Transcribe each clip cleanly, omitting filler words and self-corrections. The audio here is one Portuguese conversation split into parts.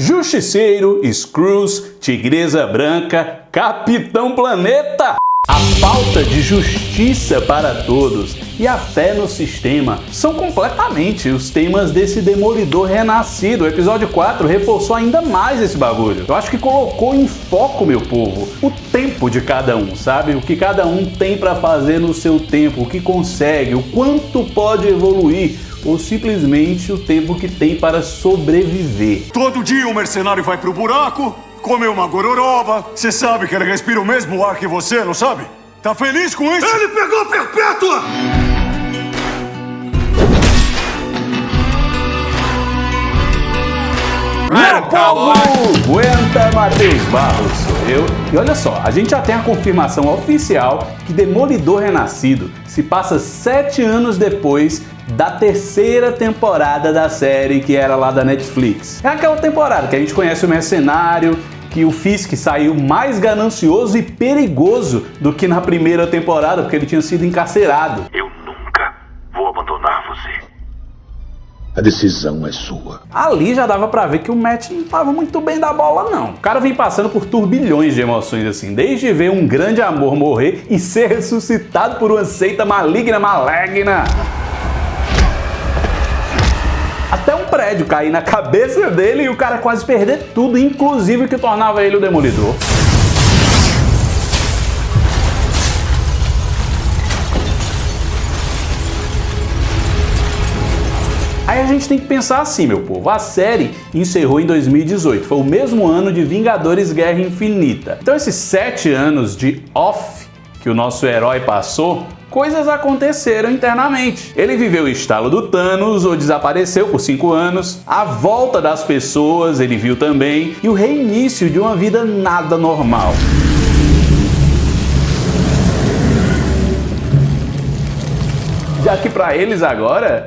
Justiceiro, Skrulls, Tigresa Branca, Capitão Planeta. A falta de justiça para todos e a fé no sistema são completamente os temas desse Demolidor renascido. O episódio 4 reforçou ainda mais esse bagulho. Eu acho que colocou em foco, meu povo, o tempo de cada um, sabe? O que cada um tem para fazer no seu tempo, o que consegue, o quanto pode evoluir, ou simplesmente o tempo que tem para sobreviver. Todo dia um mercenário vai pro buraco, come uma gororoba. Você sabe que ele respira o mesmo ar que você, não sabe? Tá feliz com isso? Ele pegou a Perpétua! Meu povo! Aguenta, Matheus Barros, sou eu. E olha só, a gente já tem a confirmação oficial que Demolidor Renascido se passa 7 anos depois da terceira temporada da série que era lá da Netflix. É aquela temporada que a gente conhece o mercenário, que o Fisk saiu mais ganancioso e perigoso do que na primeira temporada, porque ele tinha sido encarcerado. Eu nunca vou abandonar você. A decisão é sua. Ali já dava pra ver que o Matt não tava muito bem da bola, não. O cara vem passando por turbilhões de emoções assim, desde ver um grande amor morrer e ser ressuscitado por uma seita maligna. Até um prédio cair na cabeça dele e o cara quase perder tudo, inclusive o que tornava ele o Demolidor. Aí a gente tem que pensar assim, meu povo, a série encerrou em 2018, foi o mesmo ano de Vingadores Guerra Infinita. Então esses 7 anos de off que o nosso herói passou, coisas aconteceram internamente. Ele viveu o estalo do Thanos, ou desapareceu por 5 anos, a volta das pessoas ele viu também, e o reinício de uma vida nada normal. Já que para eles agora,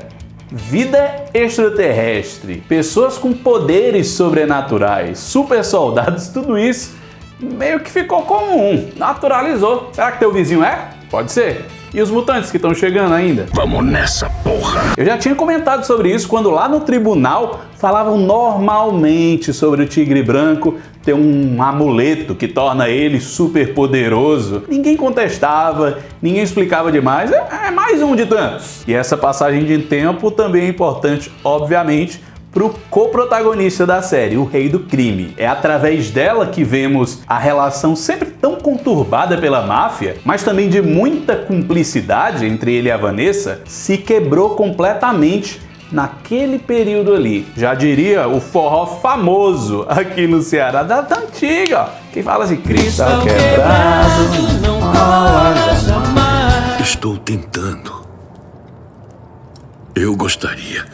vida extraterrestre, pessoas com poderes sobrenaturais, super soldados, tudo isso meio que ficou comum, naturalizou. Será que teu vizinho é? Pode ser. E os mutantes que estão chegando ainda? Vamos nessa, porra! Eu já tinha comentado sobre isso quando lá no tribunal falavam normalmente sobre o Tigre Branco ter um amuleto que torna ele super poderoso. Ninguém contestava, ninguém explicava demais, é mais um de tantos. E essa passagem de tempo também é importante, obviamente, para o co-protagonista da série, o Rei do Crime. É através dela que vemos a relação sempre tão conturbada pela máfia, mas também de muita cumplicidade entre ele e a Vanessa, se quebrou completamente naquele período ali. Já diria o forró famoso aqui no Ceará, da antiga, ó, que fala assim: cristal quebrado, não rola jamais. Estou tentando. Eu gostaria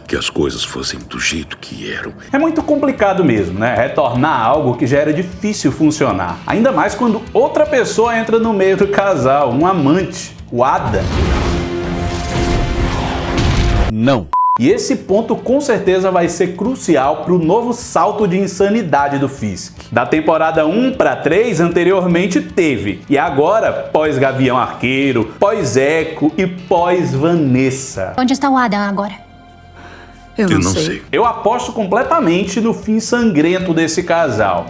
que as coisas fossem do jeito que eram. É muito complicado mesmo, né? Retornar algo que já era difícil funcionar. Ainda mais quando outra pessoa entra no meio do casal, um amante, o Adam. Não. E esse ponto com certeza vai ser crucial para o novo salto de insanidade do Fisk. Da temporada 1 para 3 anteriormente teve, e agora pós Gavião Arqueiro, pós Echo e pós Vanessa. Onde está o Adam agora? Eu não sei. Eu aposto completamente no fim sangrento desse casal.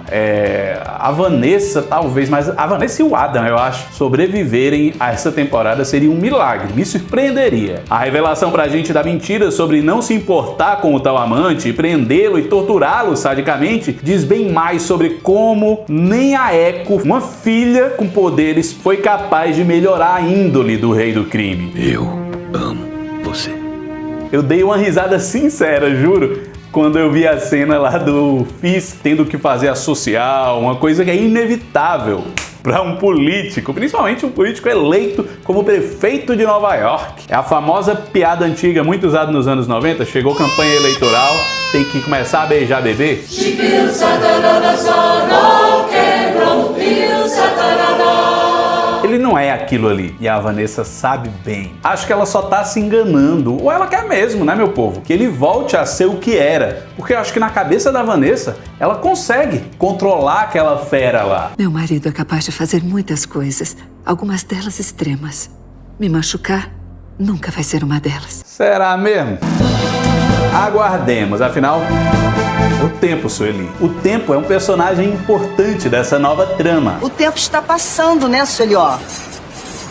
A Vanessa talvez, mas a Vanessa e o Adam, eu acho, sobreviverem a essa temporada seria um milagre, me surpreenderia. A revelação pra gente da mentira sobre não se importar com o tal amante, prendê-lo e torturá-lo sadicamente, diz bem mais sobre como nem a Echo, uma filha com poderes, foi capaz de melhorar a índole do Rei do Crime. Eu amo você. Eu dei uma risada sincera, juro, quando eu vi a cena lá do Fisk tendo que fazer a social, uma coisa que é inevitável para um político, principalmente um político eleito como prefeito de Nova York. É a famosa piada antiga, muito usada nos anos 90, chegou campanha eleitoral, tem que começar a beijar bebê. Ele não é aquilo ali, e a Vanessa sabe bem. Acho que ela só tá se enganando, ou ela quer mesmo, né, meu povo? Que ele volte a ser o que era. Porque eu acho que na cabeça da Vanessa, ela consegue controlar aquela fera lá. Meu marido é capaz de fazer muitas coisas, algumas delas extremas. Me machucar nunca vai ser uma delas. Será mesmo? Aguardemos, afinal, o tempo, Sueli. O tempo é um personagem importante dessa nova trama. O tempo está passando, né, Sueli?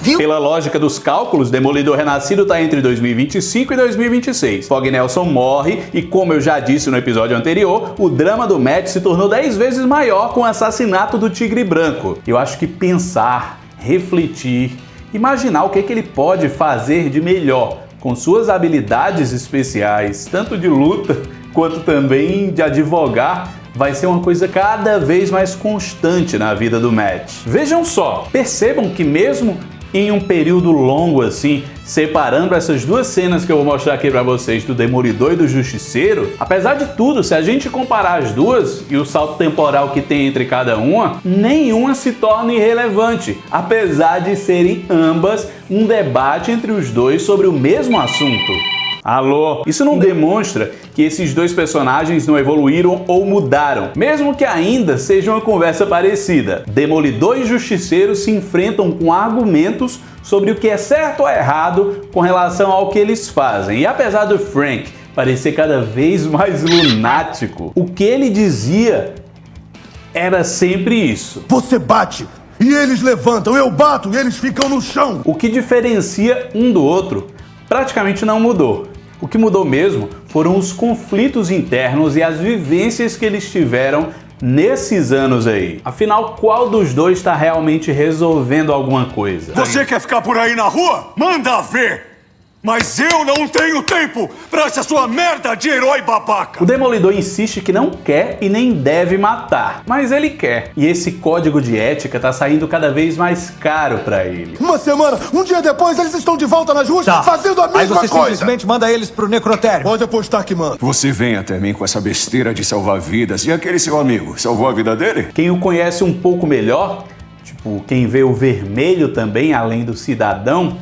Viu? Pela lógica dos cálculos, Demolidor Renascido está entre 2025 e 2026. Fog Nelson morre e, como eu já disse no episódio anterior, o drama do Matt se tornou 10 vezes maior com o assassinato do Tigre Branco. Eu acho que pensar, refletir, imaginar o que ele pode fazer de melhor com suas habilidades especiais, tanto de luta quanto também de advogar, vai ser uma coisa cada vez mais constante na vida do Matt. Vejam só, percebam que mesmo em um período longo assim, separando essas duas cenas que eu vou mostrar aqui pra vocês, do Demolidor e do Justiceiro, apesar de tudo, se a gente comparar as duas e o salto temporal que tem entre cada uma, nenhuma se torna irrelevante, apesar de serem ambas um debate entre os dois sobre o mesmo assunto. Alô? Isso não demonstra que esses dois personagens não evoluíram ou mudaram, mesmo que ainda seja uma conversa parecida. Demolidor e Justiceiro se enfrentam com argumentos sobre o que é certo ou errado com relação ao que eles fazem. E apesar do Frank parecer cada vez mais lunático, o que ele dizia era sempre isso. Você bate e eles levantam, eu bato e eles ficam no chão. O que diferencia um do outro praticamente não mudou. O que mudou mesmo foram os conflitos internos e as vivências que eles tiveram nesses anos aí. Afinal, qual dos dois está realmente resolvendo alguma coisa? Você quer ficar por aí na rua? Manda ver! Mas eu não tenho tempo pra essa sua merda de herói babaca! O Demolidor insiste que não quer e nem deve matar, mas ele quer. E esse código de ética tá saindo cada vez mais caro pra ele. Uma semana, um dia depois, eles estão de volta nas ruas fazendo a mesma Aí você coisa. simplesmente manda eles pro necrotério. Pode apostar que manda. Você vem até mim com essa besteira de salvar vidas e aquele seu amigo salvou a vida dele? Quem o conhece um pouco melhor, tipo quem vê o vermelho também, além do cidadão,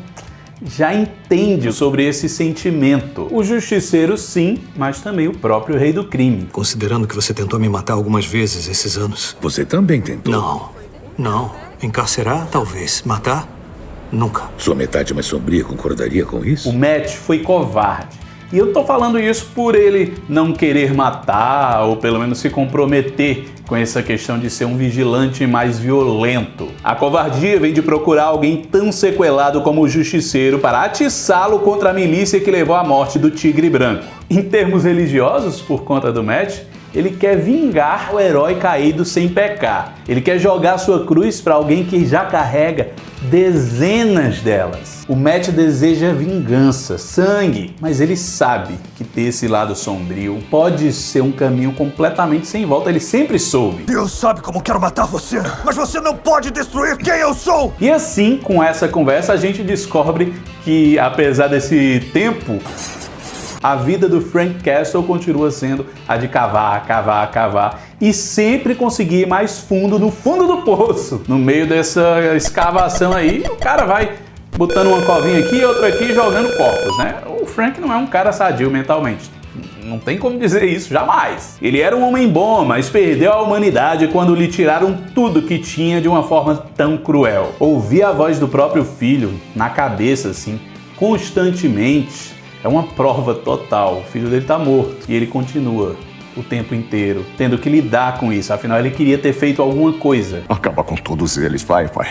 já entende sobre esse sentimento. O Justiceiro sim, mas também o próprio Rei do Crime. Considerando que você tentou me matar algumas vezes esses anos. Você também tentou. Não. Encarcerar, talvez. Matar, nunca. Sua metade mais sombria concordaria com isso? O Matt foi covarde. E eu tô falando isso por ele não querer matar, ou pelo menos se comprometer com essa questão de ser um vigilante mais violento. A covardia vem de procurar alguém tão sequelado como o Justiceiro para atiçá-lo contra a milícia que levou à morte do Tigre Branco. Em termos religiosos, por conta do Matt, ele quer vingar o herói caído sem pecar. Ele quer jogar sua cruz para alguém que já carrega dezenas delas. O Matt deseja vingança, sangue, mas ele sabe que ter esse lado sombrio pode ser um caminho completamente sem volta. Ele sempre soube. Deus sabe como quero matar você, mas você não pode destruir quem eu sou. E assim, com essa conversa, a gente descobre que, apesar desse tempo, a vida do Frank Castle continua sendo a de cavar e sempre conseguir ir mais fundo, no fundo do poço. No meio dessa escavação aí, o cara vai botando uma covinha aqui e outra aqui, jogando corpos, né? O Frank não é um cara sadio mentalmente. Não tem como dizer isso, jamais. Ele era um homem bom, mas perdeu a humanidade quando lhe tiraram tudo que tinha de uma forma tão cruel. Ouvir a voz do próprio filho na cabeça, assim, constantemente, é uma prova total. O filho dele tá morto e ele continua o tempo inteiro tendo que lidar com isso. Afinal, ele queria ter feito alguma coisa. Acaba com todos eles, vai, pai.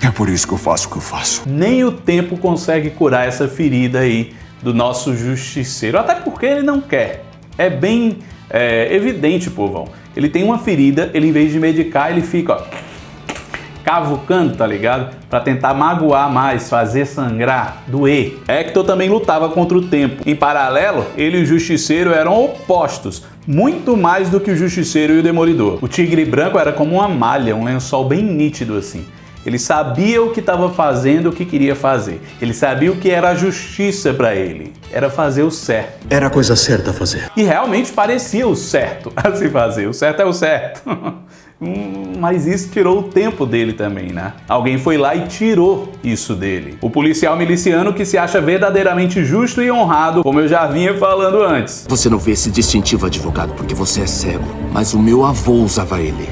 É por isso que eu faço o que eu faço. Nem o tempo consegue curar essa ferida aí do nosso Justiceiro, até porque ele não quer. É bem evidente, povão. Ele tem uma ferida, ele em vez de medicar, ele fica, ó, cavucando, tá ligado? Pra tentar magoar mais, fazer sangrar, doer. Hector também lutava contra o tempo. Em paralelo, ele e o Justiceiro eram opostos, muito mais do que o Justiceiro e o Demolidor. O Tigre Branco era como uma malha, um lençol bem nítido assim. Ele sabia o que estava fazendo, o que queria fazer. Ele sabia o que era a justiça para ele. Era fazer o certo. Era a coisa certa a fazer. E realmente parecia o certo a se fazer. O certo é o certo. Mas isso tirou o tempo dele também, né? Alguém foi lá e tirou isso dele. O policial miliciano que se acha verdadeiramente justo e honrado, como eu já vinha falando antes. Você não vê esse distintivo advogado porque você é cego, mas o meu avô usava ele.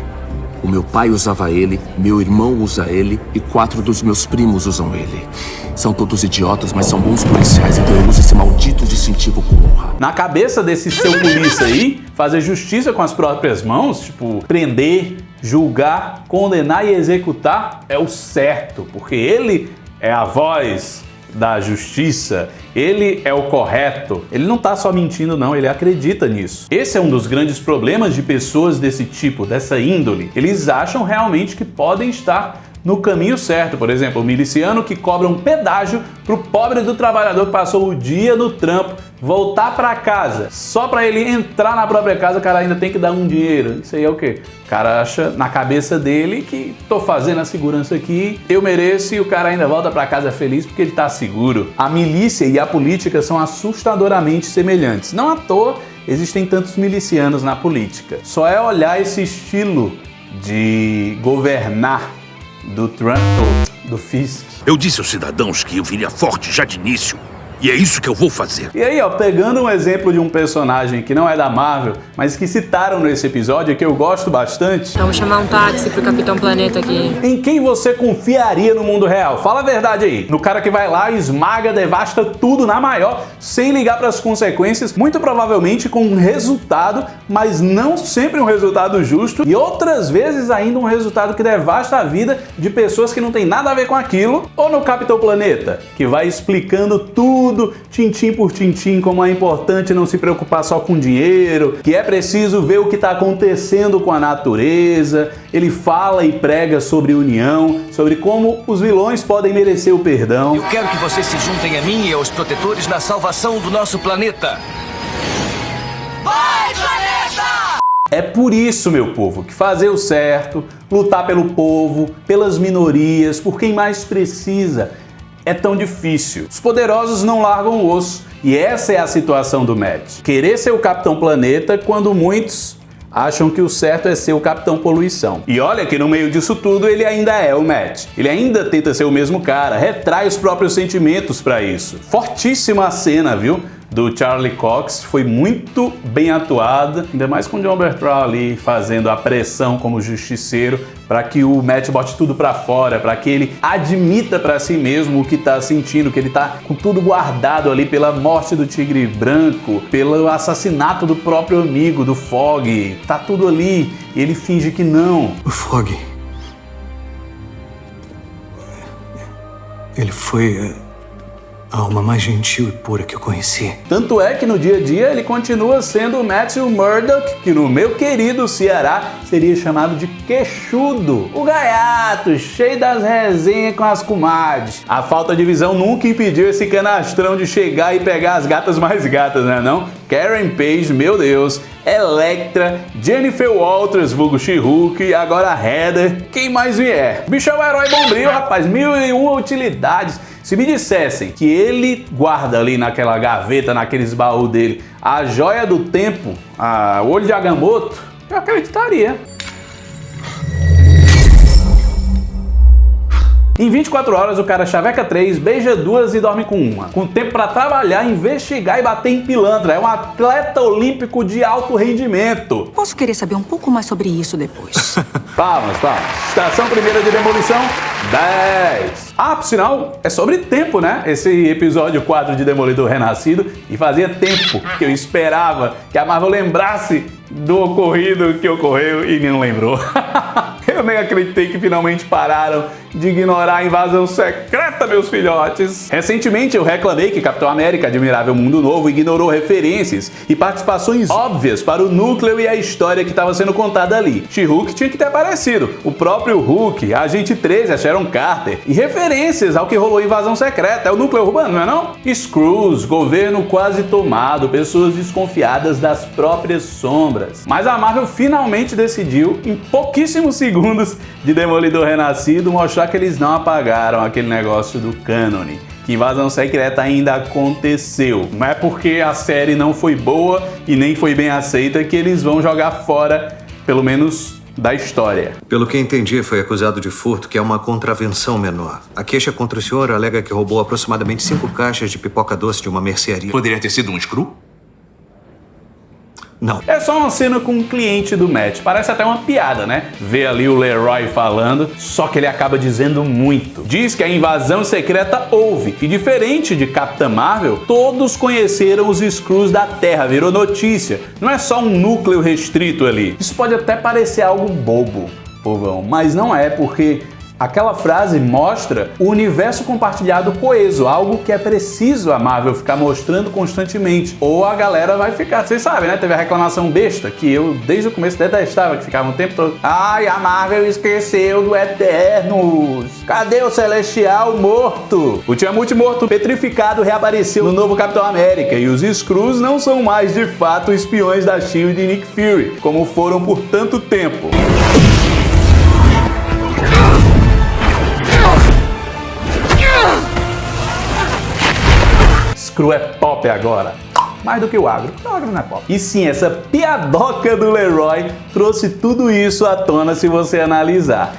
O meu pai usava ele, meu irmão usa ele e 4 dos meus primos usam ele. São todos idiotas, mas são bons policiais, então eu uso esse maldito distintivo com honra. Na cabeça desse seu polícia aí, fazer justiça com as próprias mãos, tipo, prender, julgar, condenar e executar é o certo, porque ele é a voz da justiça, ele é o correto. Ele não tá só mentindo não, ele acredita nisso. Esse é um dos grandes problemas de pessoas desse tipo, dessa índole. Eles acham realmente que podem estar no caminho certo. Por exemplo, o miliciano que cobra um pedágio pro pobre do trabalhador que passou o dia no trampo, voltar para casa. Só para ele entrar na própria casa, o cara ainda tem que dar um dinheiro. Isso aí é o quê? O cara acha na cabeça dele que tô fazendo a segurança aqui, eu mereço, e o cara ainda volta para casa feliz porque ele tá seguro. A milícia e a política são assustadoramente semelhantes. Não à toa existem tantos milicianos na política. Só é olhar esse estilo de governar do Trump, do Fisk. Eu disse aos cidadãos que eu viria forte já de início. E é isso que eu vou fazer. E aí, ó, pegando um exemplo de um personagem que não é da Marvel, mas que citaram nesse episódio, que eu gosto bastante. Vamos chamar um táxi pro Capitão Planeta aqui. Em quem você confiaria no mundo real? Fala a verdade aí. No cara que vai lá, esmaga, devasta tudo na maior, sem ligar para as consequências, muito provavelmente com um resultado, mas não sempre um resultado justo, e outras vezes ainda um resultado que devasta a vida de pessoas que não tem nada a ver com aquilo. Ou no Capitão Planeta, que vai explicando tudo, tintim por tintim, como é importante não se preocupar só com dinheiro, que é preciso ver o que está acontecendo com a natureza. Ele fala e prega sobre união, sobre como os vilões podem merecer o perdão. Eu quero que vocês se juntem a mim e aos protetores na salvação do nosso planeta. Vai, planeta! É por isso, meu povo, que fazer o certo, lutar pelo povo, pelas minorias, por quem mais precisa, é tão difícil. Os poderosos não largam o osso. E essa é a situação do Matt. Querer ser o Capitão Planeta quando muitos acham que o certo é ser o Capitão Poluição. E olha que no meio disso tudo ele ainda é o Matt. Ele ainda tenta ser o mesmo cara, retrai os próprios sentimentos para isso. Fortíssima a cena, viu? Do Charlie Cox, foi muito bem atuada, ainda mais com o John Bertrand ali fazendo a pressão como justiceiro para que o Matt bote tudo para fora, para que ele admita para si mesmo o que tá sentindo, que ele tá com tudo guardado ali pela morte do Tigre Branco, pelo assassinato do próprio amigo, do Fog, tá tudo ali, e ele finge que não. O Fog... ele foi a alma mais gentil e pura que eu conheci. Tanto é que no dia a dia ele continua sendo o Matthew Murdock, que no meu querido Ceará seria chamado de queixudo. O gaiato, cheio das resenhas com as comadres. A falta de visão nunca impediu esse canastrão de chegar e pegar as gatas mais gatas, né não? Karen Page, meu Deus, Elektra, Jennifer Walters, vulgo She-Hulk, e agora Heather, quem mais vier. Bicho é um herói bombril, rapaz, 1001 utilidades. Se me dissessem que ele guarda ali naquela gaveta, naqueles baús dele, a joia do tempo, o olho de Agamotto, eu acreditaria. Em 24 horas o cara chaveca 3, beija 2 e dorme com uma. Com tempo para trabalhar, investigar e bater em pilantra. É um atleta olímpico de alto rendimento. Posso querer saber um pouco mais sobre isso depois. Palmas. Estação primeira de demolição, 10. Por sinal, é sobre tempo, né? Esse episódio 4 de Demolidor Renascido. E fazia tempo que eu esperava que a Marvel lembrasse do ocorrido que ocorreu e não lembrou. Eu nem acreditei que finalmente pararam de ignorar a invasão secreta, meus filhotes. Recentemente eu reclamei que Capitão América Admirável Mundo Novo ignorou referências e participações óbvias para o núcleo e a história que estava sendo contada ali. She-Hulk tinha que ter aparecido, o próprio Hulk, a Agente 13, a Sharon Carter, e referências ao que rolou em invasão secreta. É o núcleo urbano, não é não? Screws, governo quase tomado, pessoas desconfiadas das próprias sombras. Mas a Marvel finalmente decidiu, em pouquíssimos segundos de Demolidor Renascido, mostrar que eles não apagaram aquele negócio do cânone, que invasão secreta ainda aconteceu. Não é porque a série não foi boa e nem foi bem aceita que eles vão jogar fora, pelo menos da história. Pelo que entendi, foi acusado de furto, que é uma contravenção menor. A queixa contra o senhor alega que roubou aproximadamente 5 caixas de pipoca doce de uma mercearia. Poderia ter sido um screw? Não. É só uma cena com um cliente do Matt. Parece até uma piada, né? Ver ali o Leroy falando, só que ele acaba dizendo muito. Diz que a invasão secreta houve. E diferente de Capitã Marvel, todos conheceram os Skrulls da Terra. Virou notícia. Não é só um núcleo restrito ali. Isso pode até parecer algo bobo, povão, mas não é, porque aquela frase mostra o universo compartilhado coeso, algo que é preciso a Marvel ficar mostrando constantemente, ou a galera vai ficar, vocês sabem, né? Teve a reclamação besta, que eu desde o começo detestava, que ficava o tempo todo: ai, a Marvel esqueceu do Eternos, cadê o Celestial morto? O Tiamut morto petrificado reapareceu no novo Capitão América, e os Skrulls não são mais de fato espiões da SHIELD e Nick Fury, como foram por tanto tempo. Skrull é pop agora, mais do que o agro. O agro não é pop. E sim, essa piadoca do Leroy trouxe tudo isso à tona se você analisar.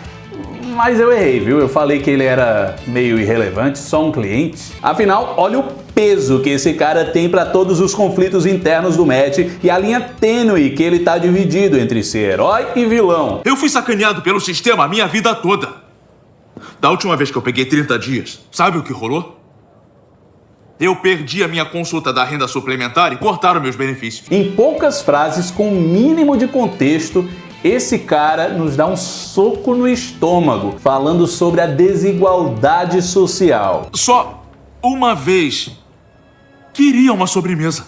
Mas eu errei, viu? Eu falei que ele era meio irrelevante, só um cliente. Afinal, olha o peso que esse cara tem para todos os conflitos internos do Matt e a linha tênue que ele tá dividido entre ser herói e vilão. Eu fui sacaneado pelo sistema a minha vida toda. Da última vez que eu peguei 30 dias, sabe o que rolou? Eu perdi a minha consulta da renda suplementar e cortaram meus benefícios. Em poucas frases, com o mínimo de contexto, esse cara nos dá um soco no estômago, falando sobre a desigualdade social. Só uma vez queria uma sobremesa.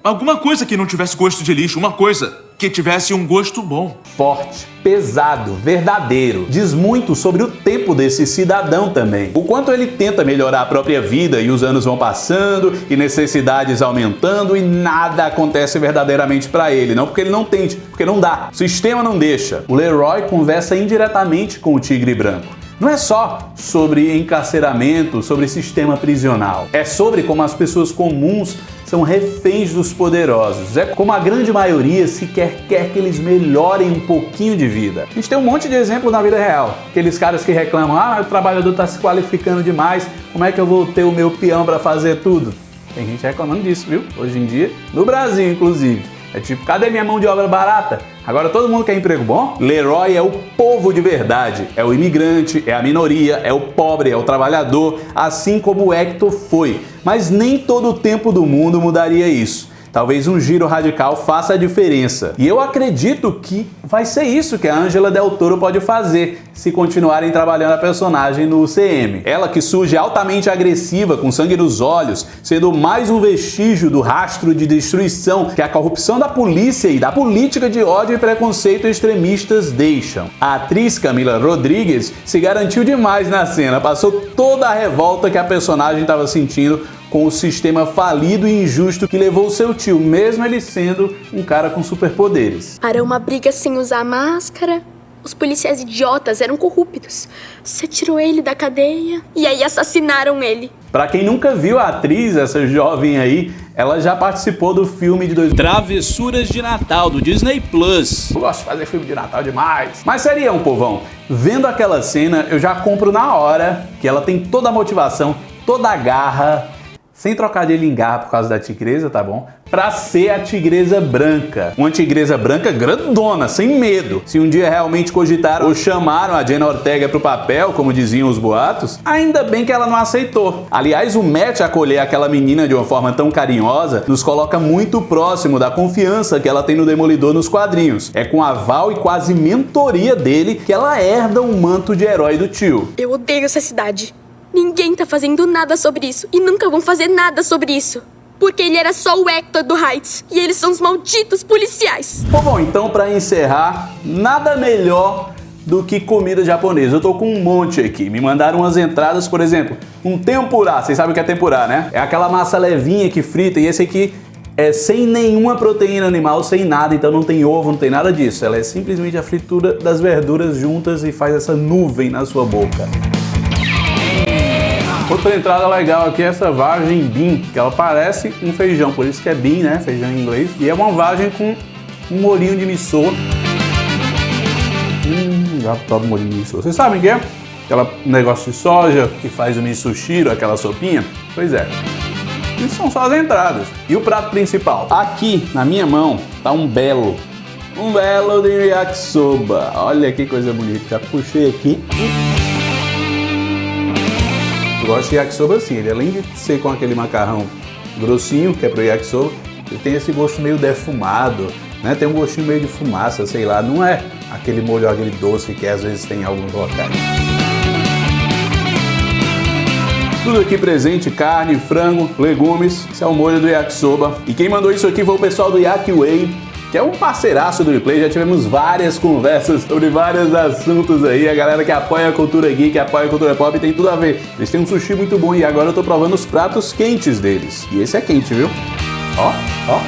Alguma coisa que não tivesse gosto de lixo, uma coisa que tivesse um gosto bom. Forte, pesado, verdadeiro. Diz muito sobre o tempo desse cidadão também. O quanto ele tenta melhorar a própria vida e os anos vão passando e necessidades aumentando e nada acontece verdadeiramente pra ele. Não porque ele não tente, porque não dá. O sistema não deixa. O Leroy conversa indiretamente com o Tigre Branco. Não é só sobre encarceramento, sobre sistema prisional. É sobre como as pessoas comuns são reféns dos poderosos. É como a grande maioria sequer quer que eles melhorem um pouquinho de vida. A gente tem um monte de exemplo na vida real. Aqueles caras que reclamam: ah, o trabalhador está se qualificando demais, como é que eu vou ter o meu peão para fazer tudo? Tem gente reclamando disso, viu? Hoje em dia, no Brasil inclusive. É tipo, cadê minha mão de obra barata? Agora todo mundo quer emprego bom? Leroy é o povo de verdade. É o imigrante, é a minoria, é o pobre, é o trabalhador, assim como o Hector foi. Mas nem todo o tempo do mundo mudaria isso. Talvez um giro radical faça a diferença. E eu acredito que vai ser isso que a Ângela Del Toro pode fazer se continuarem trabalhando a personagem no UCM. Ela que surge altamente agressiva, com sangue nos olhos, sendo mais um vestígio do rastro de destruição que a corrupção da polícia e da política de ódio e preconceito extremistas deixam. A atriz Camila Rodrigues se garantiu demais na cena, passou toda a revolta que a personagem estava sentindo com o sistema falido e injusto que levou seu tio, mesmo ele sendo um cara com superpoderes. Para uma briga sem usar máscara, os policiais idiotas eram corruptos. Você tirou ele da cadeia e aí assassinaram ele. Pra quem nunca viu a atriz, essa jovem aí, ela já participou do filme de Travessuras de Natal, do Disney Plus. Eu gosto de fazer filme de Natal demais. Mas serião, povão, vendo aquela cena, eu já compro na hora que ela tem toda a motivação, toda a garra, sem trocadilho em garra por causa da tigresa, tá bom? Pra ser a tigresa branca. Uma tigresa branca grandona, sem medo. Se um dia realmente cogitaram ou chamaram a Jenna Ortega pro papel, como diziam os boatos, ainda bem que ela não aceitou. Aliás, o Matt acolher aquela menina de uma forma tão carinhosa nos coloca muito próximo da confiança que ela tem no Demolidor nos quadrinhos. É com aval e quase mentoria dele que ela herda o manto de herói do tio. Eu odeio essa cidade. Ninguém tá fazendo nada sobre isso e nunca vão fazer nada sobre isso. Porque ele era só o Hector do Heights e eles são os malditos policiais. Bom, então pra encerrar, nada melhor do que comida japonesa. Eu tô com um monte aqui. Me mandaram umas entradas, por exemplo, um tempurá. Vocês sabem o que é tempurá, né? É aquela massa levinha que frita, e esse aqui é sem nenhuma proteína animal, sem nada, então não tem ovo, não tem nada disso. Ela é simplesmente a fritura das verduras juntas e faz essa nuvem na sua boca. Outra entrada legal aqui é essa vagem bean, que ela parece um feijão, por isso que é bean, né? Feijão em inglês. E é uma vagem com um molhinho de miso. Já adoro molhinho de miso. Vocês sabem o que é? Aquele negócio de soja que faz o miso shiro, aquela sopinha? Pois é. Isso são só as entradas. E o prato principal? Aqui, na minha mão, tá um belo de yakisoba. Olha que coisa bonita. Já puxei aqui. Eu gosto de yakisoba assim. Ele, além de ser com aquele macarrão grossinho, que é pro yakisoba, ele tem esse gosto meio defumado, né? Tem um gostinho meio de fumaça, sei lá. Não é aquele molho agridoce que às vezes tem em alguns locais. Tudo aqui presente, carne, frango, legumes. Esse é o molho do yakisoba. E quem mandou isso aqui foi o pessoal do Yakiway, que é um parceiraço do Replay. Já tivemos várias conversas sobre vários assuntos aí. A galera que apoia a cultura geek, apoia a cultura pop, tem tudo a ver. Eles têm um sushi muito bom e agora eu tô provando os pratos quentes deles. E esse é quente, viu? Ó, ó.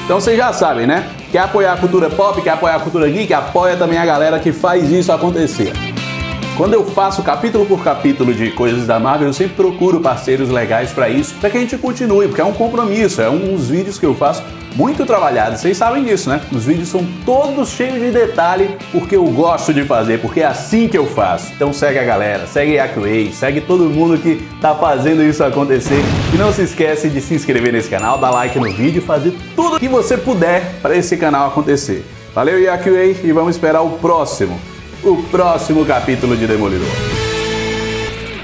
Então vocês já sabem, né? Quer apoiar a cultura pop, quer apoiar a cultura geek, apoia também a galera que faz isso acontecer. Quando eu faço capítulo por capítulo de coisas da Marvel, eu sempre procuro parceiros legais pra isso, pra que a gente continue, porque é um compromisso, é uns vídeos que eu faço muito trabalhados, vocês sabem disso, né? Os vídeos são todos cheios de detalhe, porque eu gosto de fazer, porque é assim que eu faço. Então segue a galera, segue a Yakiway, segue todo mundo que tá fazendo isso acontecer. E não se esquece de se inscrever nesse canal, dar like no vídeo e fazer tudo que você puder para esse canal acontecer. Valeu, Yakiway, e vamos esperar o próximo capítulo de Demolidor.